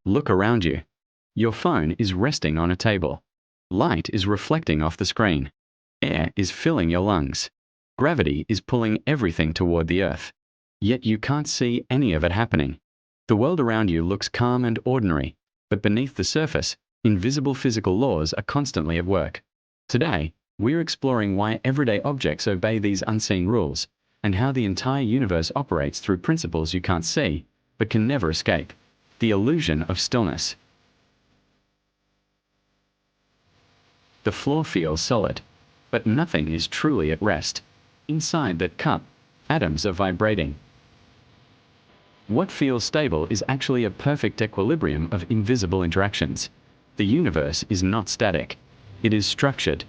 Look around you. Your phone is resting on a table. Light is reflecting off the screen. Air is filling your lungs. Gravity is pulling everything toward the Earth. Yet you can't see any of it happening. The world around you looks calm and ordinary, but beneath the surface, invisible physical laws are constantly at work. Today, we're exploring why everyday objects obey these unseen rules, and how the entire universe operates through principles you can't see, but can never escape. The illusion of stillness. The floor feels solid, but nothing is truly at rest. Inside that cup, atoms are vibrating. What feels stable is actually a perfect equilibrium of invisible interactions. The universe is not static. It is structured.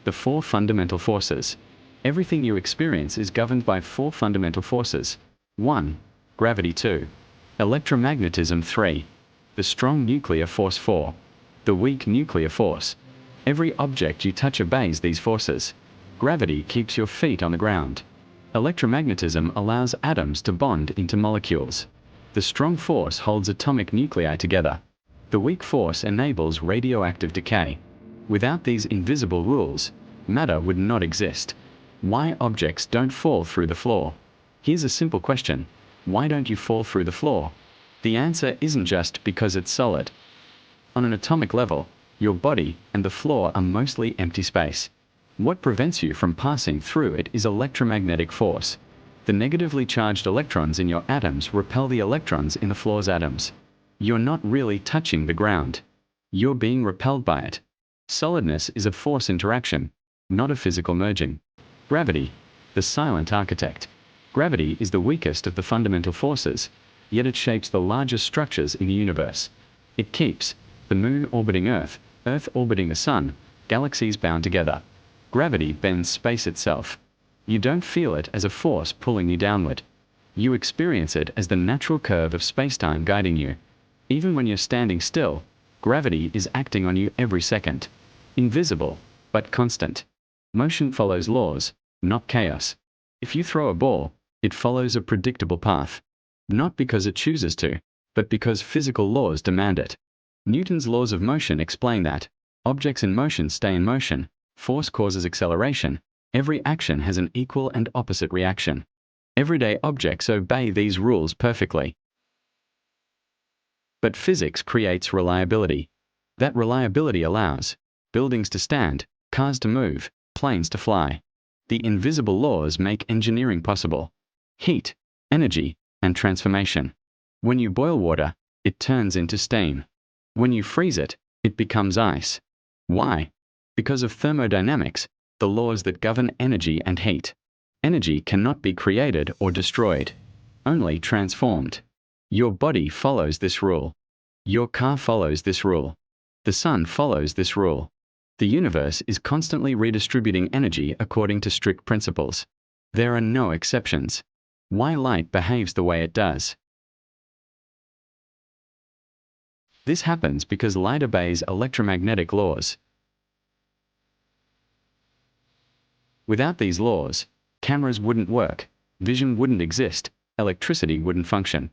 The four fundamental forces. Everything you experience is governed by four fundamental forces. 1. Gravity. 2. Electromagnetism. 3. The strong nuclear force. 4. The weak nuclear force. Every object you touch obeys these forces. Gravity keeps your feet on the ground. Electromagnetism allows atoms to bond into molecules. The strong force holds atomic nuclei together. The weak force enables radioactive decay. Without these invisible rules, matter would not exist. Why objects don't fall through the floor? Here's a simple question. Why don't you fall through the floor? The answer isn't just because it's solid. On an atomic level, your body and the floor are mostly empty space. What prevents you from passing through it is electromagnetic force. The negatively charged electrons in your atoms repel the electrons in the floor's atoms. You're not really touching the ground. You're being repelled by it. Solidness is a force interaction, not a physical merging. Gravity, the silent architect. Gravity is the weakest of the fundamental forces, yet it shapes the largest structures in the universe. It keeps the moon orbiting Earth, Earth orbiting the sun, galaxies bound together. Gravity bends space itself. You don't feel it as a force pulling you downward. You experience it as the natural curve of space-time guiding you. Even when you're standing still, gravity is acting on you every second. Invisible, but constant. Motion follows laws, not chaos. If you throw a ball, it follows a predictable path. Not because it chooses to, but because physical laws demand it. Newton's laws of motion explain that. Objects in motion stay in motion. Force causes acceleration. Every action has an equal and opposite reaction. Everyday objects obey these rules perfectly. But physics creates reliability. That reliability allows buildings to stand, cars to move, planes to fly. The invisible laws make engineering possible. Heat, energy, and transformation. When you boil water, it turns into steam. When you freeze it, it becomes ice. Why? Because of thermodynamics, the laws that govern energy and heat. Energy cannot be created or destroyed, only transformed. Your body follows this rule. Your car follows this rule. The sun follows this rule. The universe is constantly redistributing energy according to strict principles. There are no exceptions. Why light behaves the way it does? This happens because light obeys electromagnetic laws. Without these laws, cameras wouldn't work, vision wouldn't exist, electricity wouldn't function.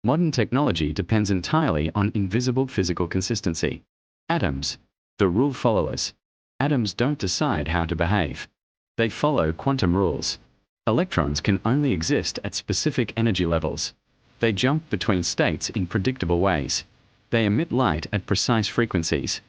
Modern technology depends entirely on invisible physical consistency. Atoms, the rule followers. Atoms don't decide how to behave. They follow quantum rules. Electrons can only exist at specific energy levels. They jump between states in predictable ways. They emit light at precise frequencies.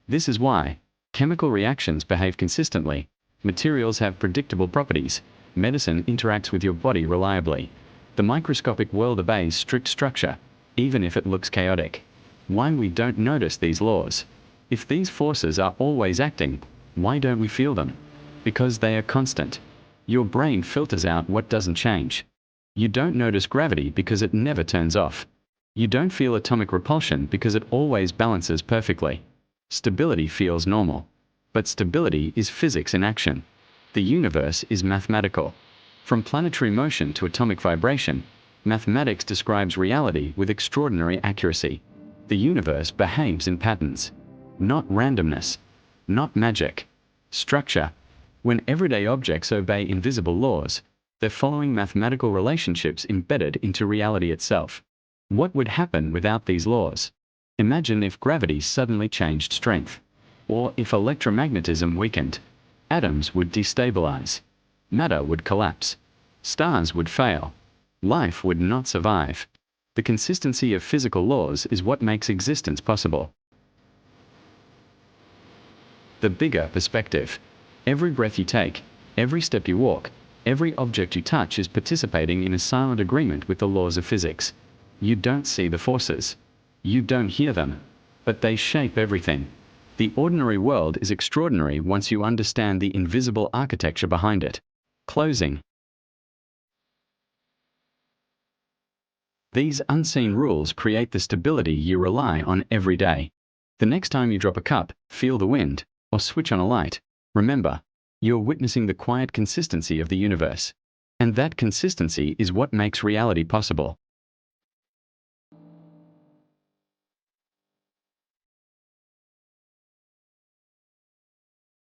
This is why chemical reactions behave consistently. Materials have predictable properties. Medicine interacts with your body reliably. The microscopic world obeys strict structure, even if it looks chaotic. Why we don't notice these laws? If these forces are always acting, why don't we feel them? Because they are constant. Your brain filters out what doesn't change. You don't notice gravity because it never turns off. You don't feel atomic repulsion because it always balances perfectly. Stability feels normal. But stability is physics in action. The universe is mathematical. From planetary motion to atomic vibration, mathematics describes reality with extraordinary accuracy. The universe behaves in patterns. Not randomness. Not magic. Structure. When everyday objects obey invisible laws, they're following mathematical relationships embedded into reality itself. What would happen without these laws? Imagine if gravity suddenly changed strength, or if electromagnetism weakened. Atoms would destabilize. Matter would collapse. Stars would fail. Life would not survive. The consistency of physical laws is what makes existence possible. The bigger perspective. Every breath you take, every step you walk, every object you touch is participating in a silent agreement with the laws of physics. You don't see the forces. You don't hear them. But they shape everything. The ordinary world is extraordinary once you understand the invisible architecture behind it. Closing. These unseen rules create the stability you rely on every day. The next time you drop a cup, feel the wind, or switch on a light, remember, you're witnessing the quiet consistency of the universe. And that consistency is what makes reality possible.